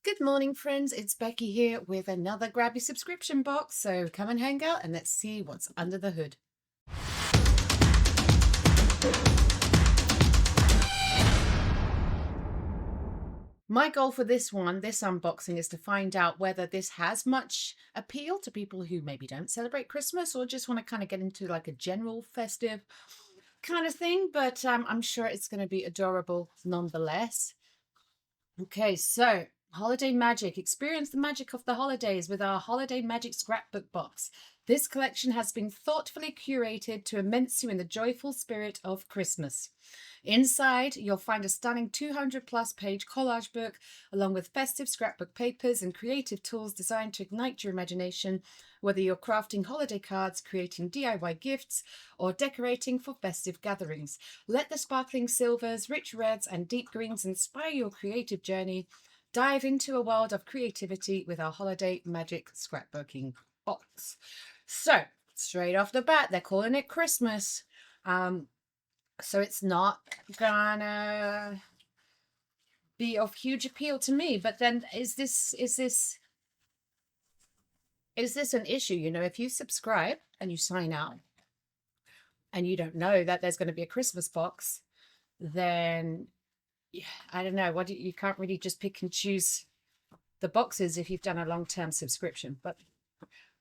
Good morning, friends. It's Becky here with another Grabie subscription box. So come and hang out and let's see what's under the hood. My goal for this unboxing, is to find out whether this has much appeal to people who maybe don't celebrate Christmas or just want to kind of get into like a general festive kind of thing. But I'm sure it's going to be adorable nonetheless. Okay, so holiday magic. Experience the magic of the holidays with our holiday magic scrapbook box. This collection has been thoughtfully curated to immerse you in the joyful spirit of Christmas. Inside, you'll find a stunning 200+ page collage book, along with festive scrapbook papers and creative tools designed to ignite your imagination, whether you're crafting holiday cards, creating DIY gifts, or decorating for festive gatherings. Let the sparkling silvers, rich reds, and deep greens inspire your creative journey. Dive into a world of creativity with our holiday magic scrapbooking box. So, straight off the bat, they're calling it Christmas. So it's not gonna be of huge appeal to me. But then is this an issue? You know, if you subscribe and you sign up and you don't know that there's going to be a Christmas box, then I don't know, you can't really just pick and choose the boxes if you've done a long-term subscription. But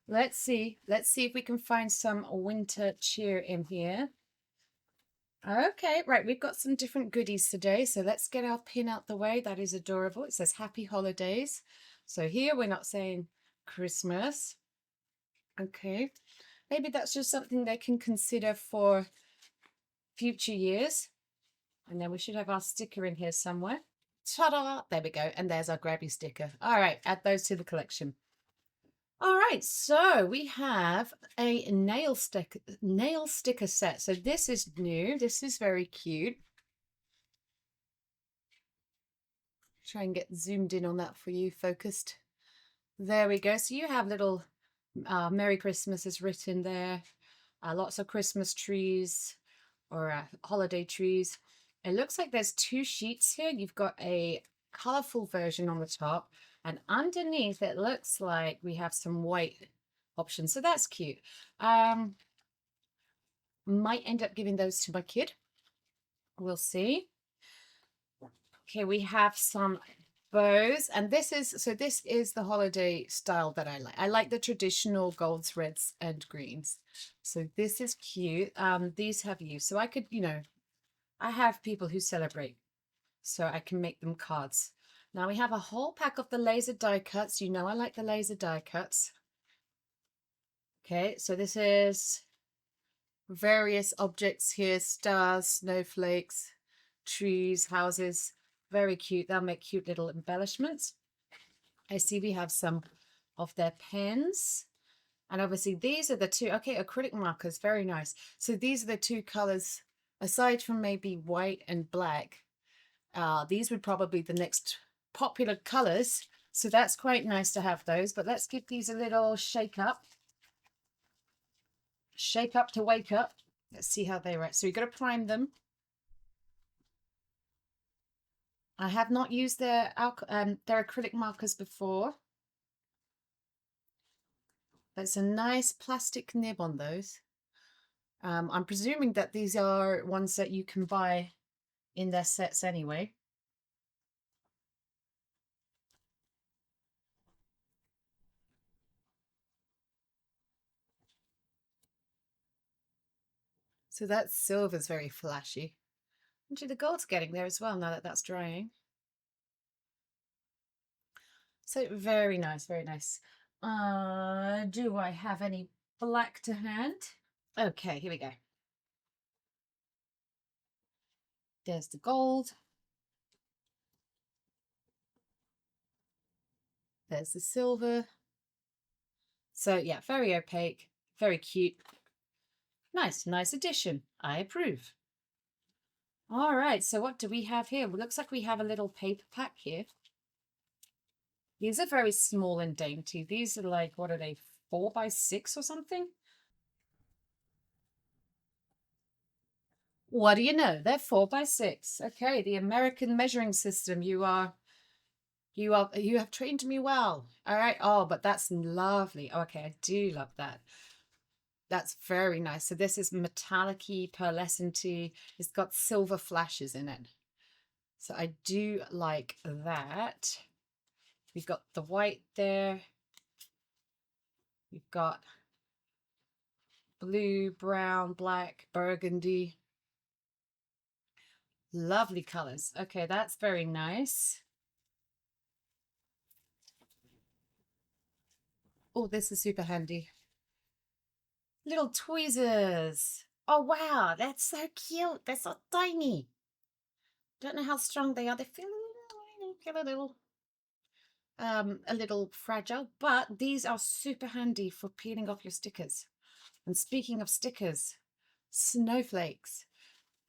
let's see if we can find some winter cheer in here. Okay, right, we've got some different goodies today, so let's get our pin out the way. That is adorable. It says Happy Holidays. So here we're not saying Christmas. Okay, maybe that's just something they can consider for future years. And then we should have our sticker in here somewhere. Ta-da! There we go. And there's our Grabie sticker. All right, add those to the collection. All right, so we have a nail sticker set. So this is new. This is very cute. Try and get zoomed in on that for you, focused. There we go. So you have little Merry Christmas is written there. Lots of Christmas trees or holiday trees. It looks like there's two sheets here. You've got a colorful version on the top, and underneath it looks like we have some white options. So that's cute. Might end up giving those to my kid. We'll see. Okay, we have some bows, and this is the holiday style that I like. I like the traditional golds, reds, and greens. So this is cute. These have use. So I could, I have people who celebrate, so I can make them cards. Now we have a whole pack of the laser die cuts. You know I like the laser die cuts. Okay, so this is various objects here: stars, snowflakes, trees, houses. Very cute. They'll make cute little embellishments. I see we have some of their pens. And obviously these are the two, okay, acrylic markers, very nice. So these are the two colors, aside from maybe white and black. These would probably be the next popular colors. So that's quite nice to have those. But let's give these a little shake up. Shake up to wake up. Let's see how they were. So you've got to prime them. I have not used their acrylic markers before. There's a nice plastic nib on those. I'm presuming that these are ones that you can buy in their sets anyway. So that silver's very flashy. Actually, the gold's getting there as well now that that's drying. So very nice, very nice. Do I have any black to hand? Okay, here we go. There's the gold. There's the silver. So yeah, very opaque, very cute. Nice addition. I approve. All right, so what do we have here? Well, looks like we have a little paper pack here. These are very small and dainty. These are like, what are they, 4x6 or something? What do you know? They're 4x6. Okay, the American measuring system. You are You have trained me well. All right. Oh, but that's lovely. Okay, I do love that. That's very nice. So this is metallic-y, pearlescent-y. It's got silver flashes in it. So I do like that. We've got the white there. We've got blue, brown, black, burgundy. Lovely colors. Okay, that's very nice. Oh, this is super handy. Little tweezers. Oh, wow, that's so cute. They're so tiny. Don't know how strong they are. They feel a little fragile, but these are super handy for peeling off your stickers. And speaking of stickers, snowflakes.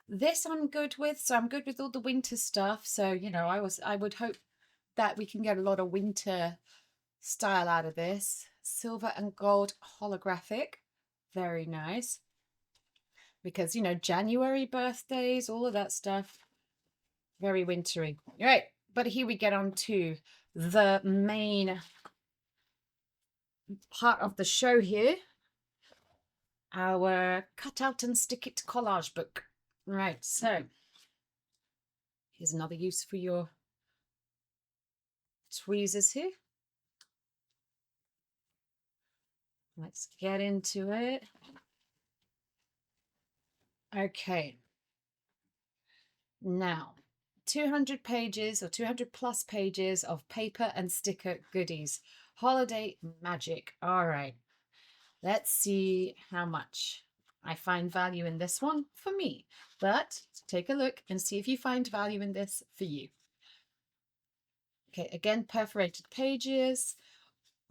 This I'm good with, so I'm good with all the winter stuff. So, you know, I would hope that we can get a lot of winter style out of this. Silver and gold holographic. Very nice. Because, you know, January birthdays, all of that stuff. Very wintry. All right, but here we get on to the main part of the show here. Our cut out and stick it collage book. Right, so here's another use for your tweezers here. Let's get into it. Okay. Now, 200 pages or 200 plus pages of paper and sticker goodies. Holiday magic. All right. Let's see how much I find value in this one for me. But take a look and see if you find value in this for you. Okay, again, perforated pages.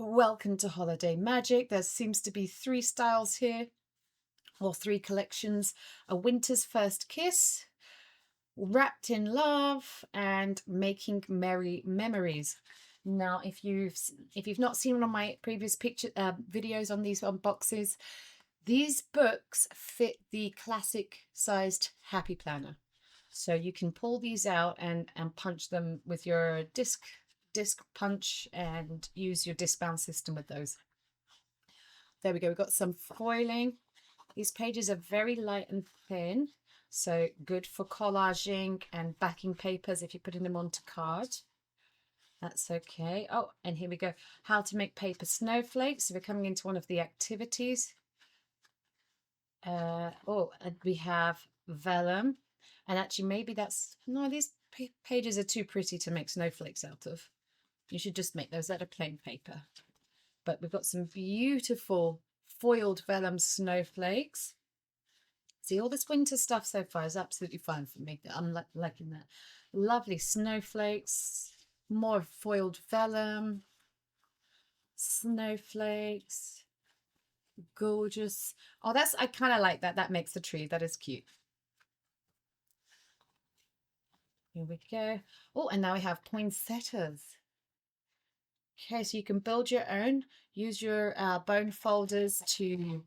Welcome to Holiday Magic. There seems to be 3 styles here, or 3 collections. A Winter's First Kiss, Wrapped in Love, and Making Merry Memories. Now, if you've not seen one of my previous videos on these unboxes, these books fit the classic sized Happy Planner. So you can pull these out and punch them with your disc punch and use your disc bound system with those. There we go. We've got some foiling. These pages are very light and thin, so good for collaging and backing papers if you're putting them onto card. That's okay. Oh, and here we go. How to make paper snowflakes. So we're coming into one of the activities. Oh, and we have vellum. And actually, maybe that's... No, these pages are too pretty to make snowflakes out of. You should just make those out of plain paper. But we've got some beautiful foiled vellum snowflakes. See, all this winter stuff so far is absolutely fine for me. I'm liking that. Lovely snowflakes. More foiled vellum. Snowflakes. Gorgeous. Oh, I kind of like that. That makes the tree. That is cute. Here we go. Oh, and now we have poinsettias. Okay, so you can build your own. Use your bone folders to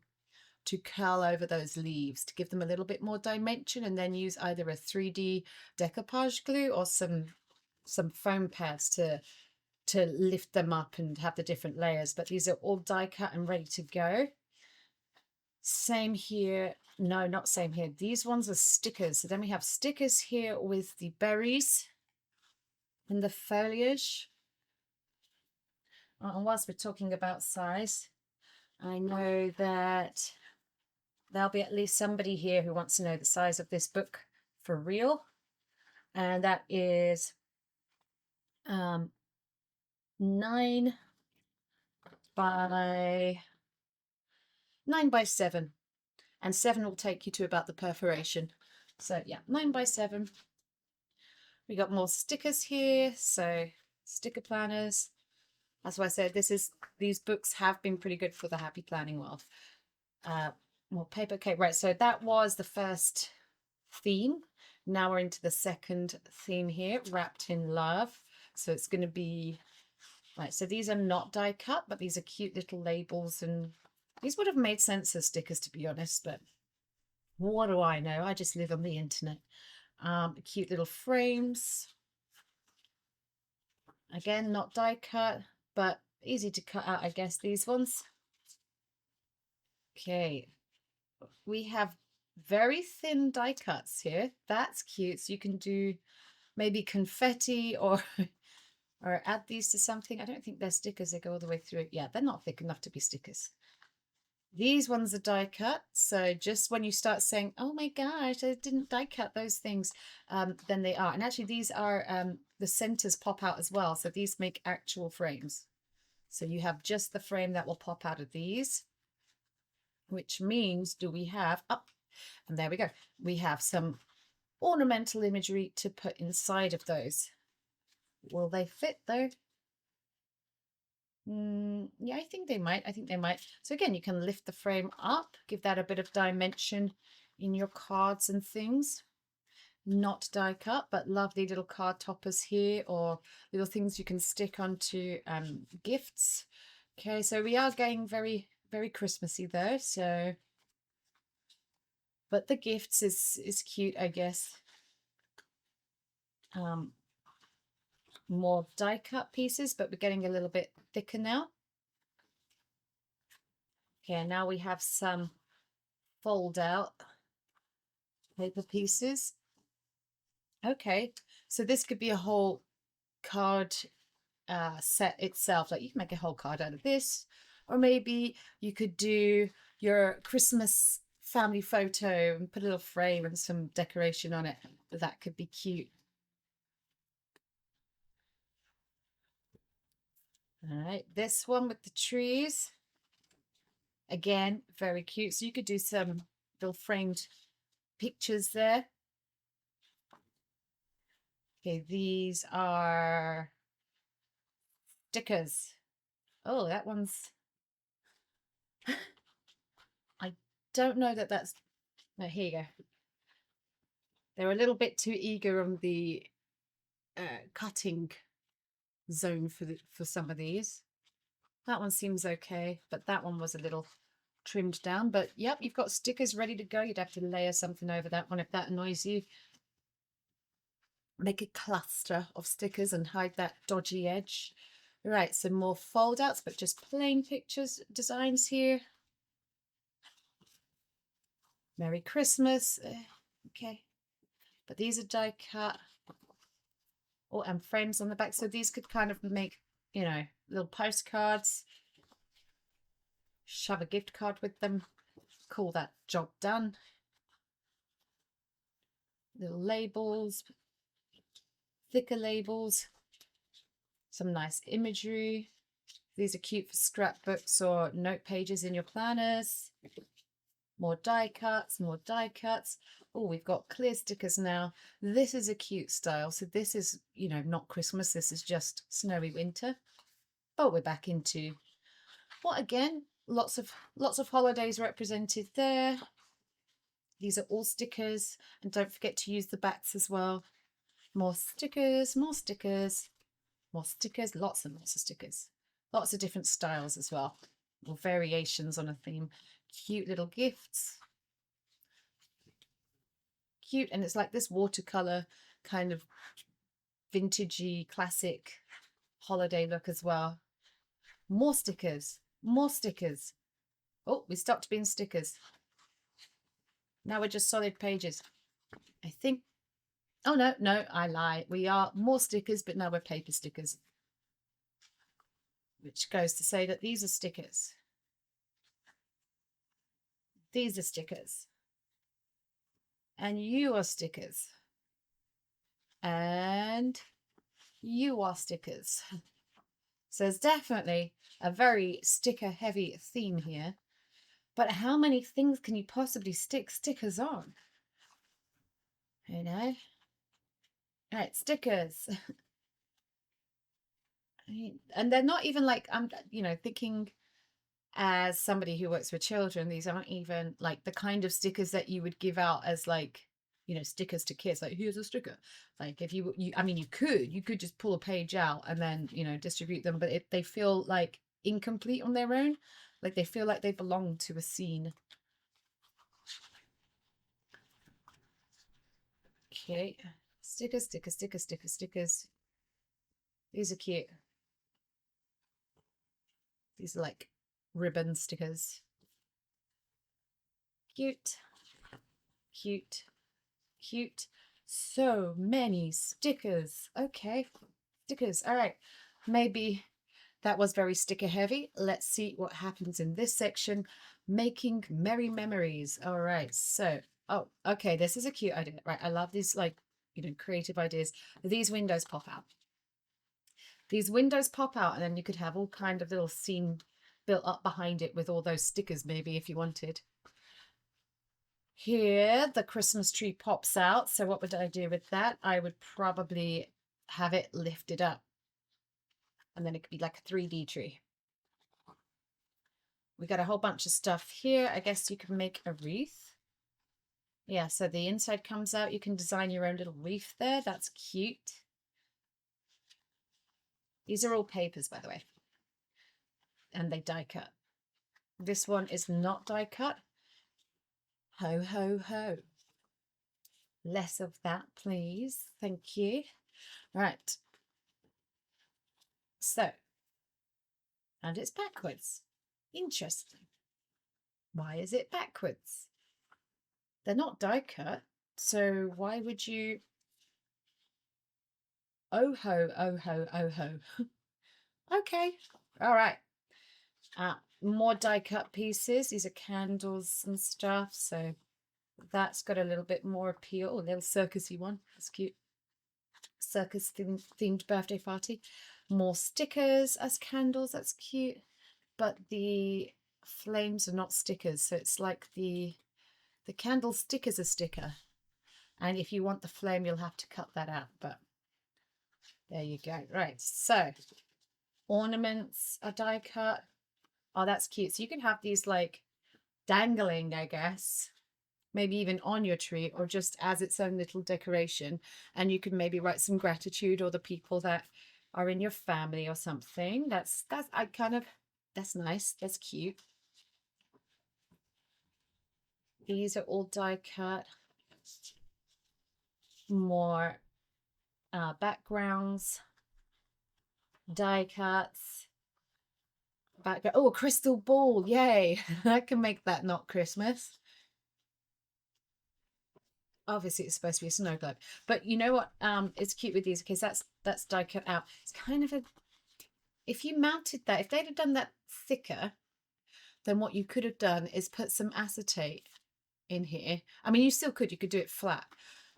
curl over those leaves to give them a little bit more dimension, and then use either a 3D decoupage glue or some foam pads to lift them up and have the different layers. But these are all die cut and ready to go. Same here. No, not same here. These ones are stickers. So then we have stickers here with the berries and the foliage. And whilst we're talking about size, I know that there'll be at least somebody here who wants to know the size of this book for real. And that is 9 by 7. And 7 will take you to about the perforation. So yeah, 9 by 7. We got more stickers here. So sticker planners. That's why I said these books have been pretty good for the happy planning world. More paper. Okay, right. So that was the first theme. Now we're into the second theme here, Wrapped in Love. So it's going to be right. So these are not die cut, but these are cute little labels, and these would have made sense as stickers, to be honest. But what do I know? I just live on the internet. Cute little frames. Again, not die cut, but easy to cut out, I guess, these ones. Okay, we have very thin die cuts here. That's cute. So you can do maybe confetti or or add these to something. I don't think they're stickers. They go all the way through. Yeah, they're not thick enough to be stickers. These ones are die cut. So just when you start saying, oh my gosh, I didn't die cut those things, then they are. And actually these are, the centers pop out as well. So these make actual frames. So you have just the frame that will pop out of these, which means do we have up, and there we go. We have some ornamental imagery to put inside of those. Will they fit though? Yeah, I think they might. I think they might. So again, you can lift the frame up, give that a bit of dimension in your cards and things. Not die cut, but lovely little card toppers here, or little things you can stick onto gifts. Okay, so we are getting very, very Christmassy though. So, but the gifts is cute, I guess. More die cut pieces, but we're getting a little bit thicker now. Okay, now we have some fold out paper pieces. Okay, so this could be a whole card set itself. Like you can make a whole card out of this, or maybe you could do your Christmas family photo and put a little frame and some decoration on it. That could be cute. All right, this one with the trees. Again, very cute. So you could do some little framed pictures there. Okay, these are stickers. Oh, that one's... I don't know that that's... Oh, here you go. They're a little bit too eager on the cutting zone for some of these. That one seems okay, but that one was a little trimmed down. But yep, you've got stickers ready to go. You'd have to layer something over that one if that annoys you. Make a cluster of stickers and hide that dodgy edge. Right, some more fold outs, but just plain pictures, designs here. Merry Christmas. Okay, but these are die cut. Oh, and frames on the back. So these could kind of make, you know, little postcards. Shove a gift card with them. Call that job done. Little labels, thicker labels, some nice imagery. These are cute for scrapbooks or note pages in your planners. More die cuts, more die cuts. Oh, we've got clear stickers now. This is a cute style. So this is, you know, not Christmas. This is just snowy winter. But we're back into what again? Lots of holidays represented there. These are all stickers, and don't forget to use the backs as well. More stickers, more stickers, more stickers, lots and lots of stickers. Lots of different styles as well, or variations on a theme. Cute little gifts. Cute, and it's like this watercolor kind of vintagey, classic holiday look as well. More stickers, more stickers. Oh, we stopped being stickers. Now we're just solid pages. I think, oh no, I lie. We are more stickers, but now we're paper stickers. Which goes to say that these are stickers. These are stickers. And you are stickers. And you are stickers. So there's definitely a very sticker heavy theme here. But how many things can you possibly stick stickers on? You know? Right, stickers. And they're not even like, I'm, you know, thinking as somebody who works with children, these aren't even like the kind of stickers that you would give out as like, you know, stickers to kids. Like, here's a sticker. Like if you I mean, you could just pull a page out and then, you know, distribute them, but they feel like incomplete on their own. Like they feel like they belong to a scene. Okay, stickers, stickers, stickers, stickers, stickers. These are cute. These are like ribbon stickers. Cute, cute, cute. So many stickers. Okay, stickers. All right. Maybe that was very sticker heavy. Let's see what happens in this section. Making merry memories. All right. So, oh, okay. This is a cute idea. Right. I love these, like, creative ideas. These windows pop out. These windows pop out, and then you could have all kind of little scene built up behind it with all those stickers, maybe, if you wanted. Here, the Christmas tree pops out. So what would I do with that? I would probably have it lifted up, and then it could be like a 3D tree. We got a whole bunch of stuff here. I guess you can make a wreath. Yeah, so the inside comes out. You can design your own little wreath there. That's cute. These are all papers, by the way, and they die cut. This one is not die cut. Ho, ho, ho. Less of that, please. Thank you. Right. So, and it's backwards. Interesting. Why is it backwards? They're not die cut, so why would you? Oh ho, oh ho, oh ho. Okay, all right. More die cut pieces. These are candles and stuff, so that's got a little bit more appeal. A little circusy one. That's cute. Circus themed birthday party. More stickers as candles. That's cute. But the flames are not stickers, so it's like the candle stick is a sticker, and if you want the flame, you'll have to cut that out. But there you go. Right, so ornaments are die cut. Oh, that's cute. So you can have these like dangling, I guess, maybe even on your tree, or just as its own little decoration. And you could maybe write some gratitude, or the people that are in your family or something. That's nice. That's cute. These are all die cut. More backgrounds, die cuts. Oh, a crystal ball. Yay. I can make that not Christmas. Obviously it's supposed to be a snow globe, but you know what, it's cute with these because that's die cut out. It's kind of a, if you mounted that, if they'd have done that thicker, then what you could have done is put some acetate in here. I mean, you could do it flat,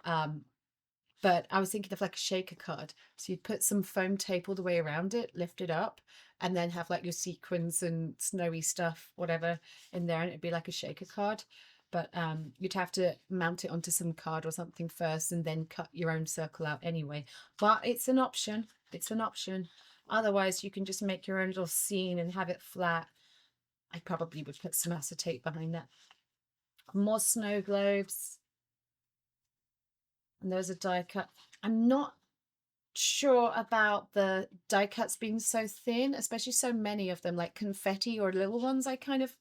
but I was thinking of like a shaker card. So you'd put some foam tape all the way around it, lift it up, and then have like your sequins and snowy stuff, whatever, in there, and it'd be like a shaker card. But you'd have to mount it onto some card or something first, and then cut your own circle out anyway. But it's an option. It's an option. Otherwise, you can just make your own little scene and have it flat. I probably would put some acetate behind that. More snow globes. And those are die cut. I'm not sure about the die cuts being so thin, especially so many of them, like confetti or little ones I kind of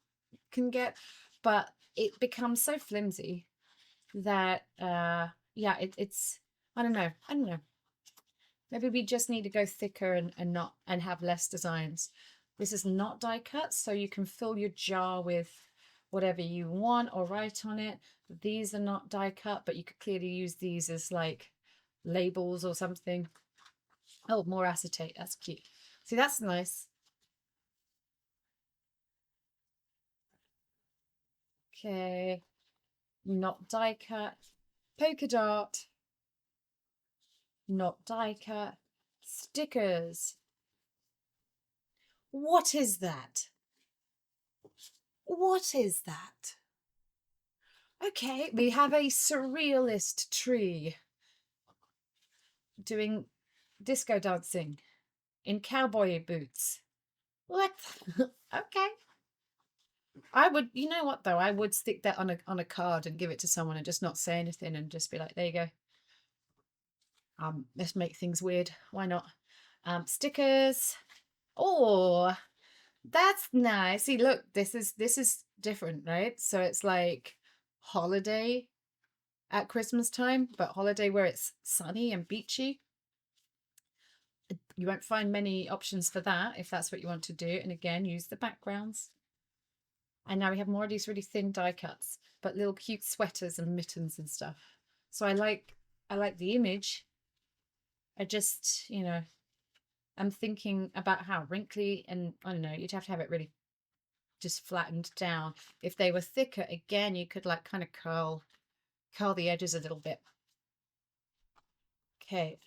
can get, but it becomes so flimsy that yeah, it's I don't know. Maybe we just need to go thicker and have less designs. This is not die cut, so you can fill your jar with whatever you want or write on it. These are not die cut, but you could clearly use these as like labels or something. Oh, more acetate. That's cute. See, that's nice. Okay. Not die cut. Polka dot. Not die cut. Stickers. What is that? What is that? Okay, we have a surrealist tree doing disco dancing in cowboy boots. What? Okay. I would, you know what though? I would stick that on a card and give it to someone and just not say anything and just be like, there you go. Let's make things weird. Why not? Stickers. Oh, that's nice. See, look, this is different, right? So it's like holiday at Christmas time, but holiday where it's sunny and beachy. You won't find many options for that if that's what you want to do. And again, use the backgrounds. And now we have more of these really thin die cuts, but little cute sweaters and mittens and stuff. So I like the image. I just, I'm thinking about how wrinkly, and I don't know, you'd have to have it really just flattened down. If they were thicker, again, you could like kind of curl the edges a little bit. Okay.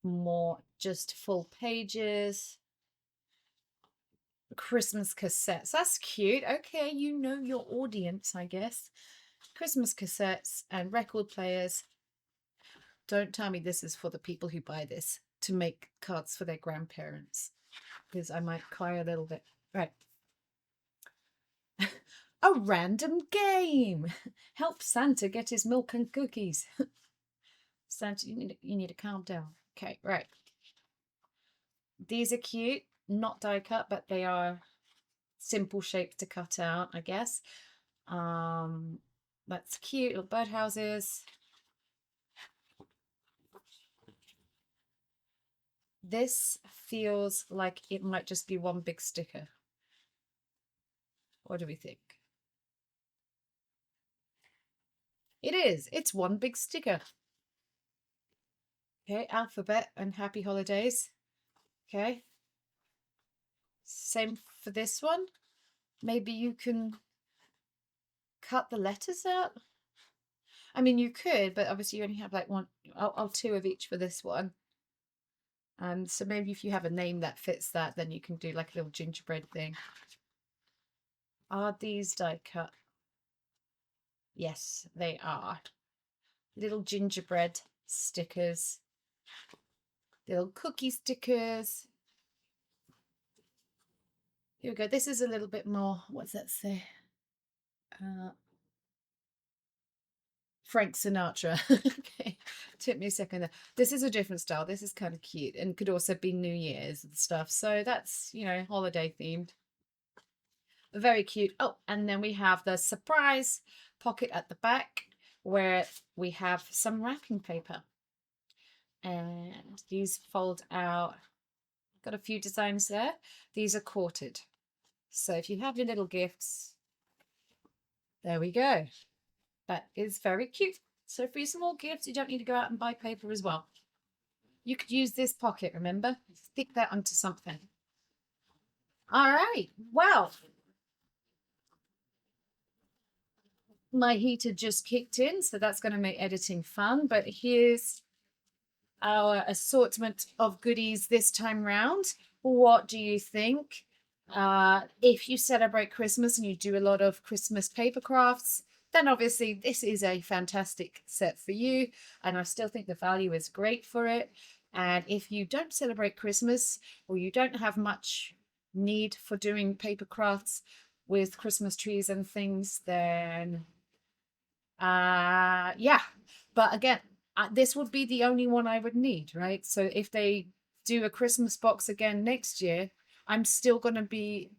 More just full pages. Christmas cassettes. That's cute. Okay, you know your audience, I guess. Christmas cassettes and record players. Don't tell me this is for the people who buy this to make cards for their grandparents, because I might cry a little bit. Right. A random game. Help Santa get his milk and cookies. Santa, you need to calm down. Okay, right. These are cute. Not die cut, but they are simple shapes to cut out, I guess. That's cute. Little birdhouses. This feels like it might just be one big sticker. What do we think? It is. It's one big sticker. Okay, alphabet and happy holidays. Okay. Same for this one. Maybe you can cut the letters out. I mean, you could, but obviously you only have like one, two of each for this one. And so maybe if you have a name that fits that, then you can do like a little gingerbread thing. Are these die cut? Yes, they are. Little gingerbread stickers. Little cookie stickers. Here we go. This is a little bit more, what's that say? Frank Sinatra. Okay, took me a second there. This is a different style. This is kind of cute and could also be New Year's and stuff. So that's, holiday themed. Very cute. Oh, and then we have the surprise pocket at the back where we have some wrapping paper. And these fold out. Got a few designs there. These are quartered. So if you have your little gifts, there we go. That is very cute. So for your small gifts, you don't need to go out and buy paper as well. You could use this pocket, remember? Stick that onto something. All right. Well, my heater just kicked in, so that's going to make editing fun. But here's our assortment of goodies this time round. What do you think? If you celebrate Christmas and you do a lot of Christmas paper crafts, then obviously this is a fantastic set for you. And I still think the value is great for it. And if you don't celebrate Christmas or you don't have much need for doing paper crafts with Christmas trees and things, then yeah. But again, this would be the only one I would need, right? So if they do a Christmas box again next year, I'm still going to be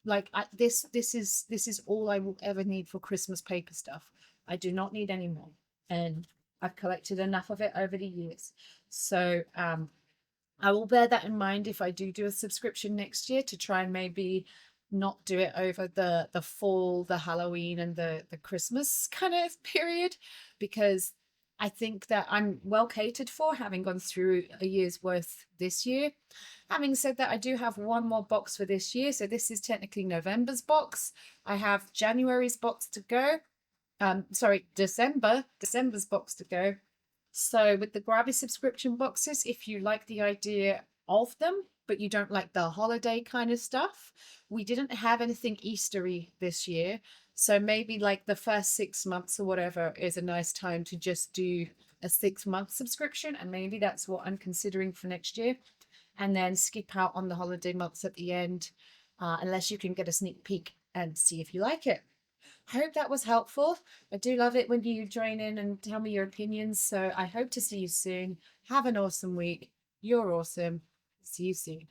like, this is all I will ever need for Christmas paper stuff. I do not need any more, and I've collected enough of it over the years. So I will bear that in mind if I do a subscription next year, to try and maybe not do it over the fall, the Halloween and the Christmas kind of period, because I think that I'm well catered for, having gone through a year's worth this year. Having said that, I do have one more box for this year. So this is technically November's box. I have January's box to go. Sorry, December's box to go. So with the Grabie subscription boxes, if you like the idea of them, but you don't like the holiday kind of stuff, we didn't have anything Eastery this year. So maybe like the first 6 months or whatever is a nice time to just do a 6-month subscription. And maybe that's what I'm considering for next year. And then skip out on the holiday months at the end, unless you can get a sneak peek and see if you like it. I hope that was helpful. I do love it when you join in and tell me your opinions. So I hope to see you soon. Have an awesome week. You're awesome. See you soon.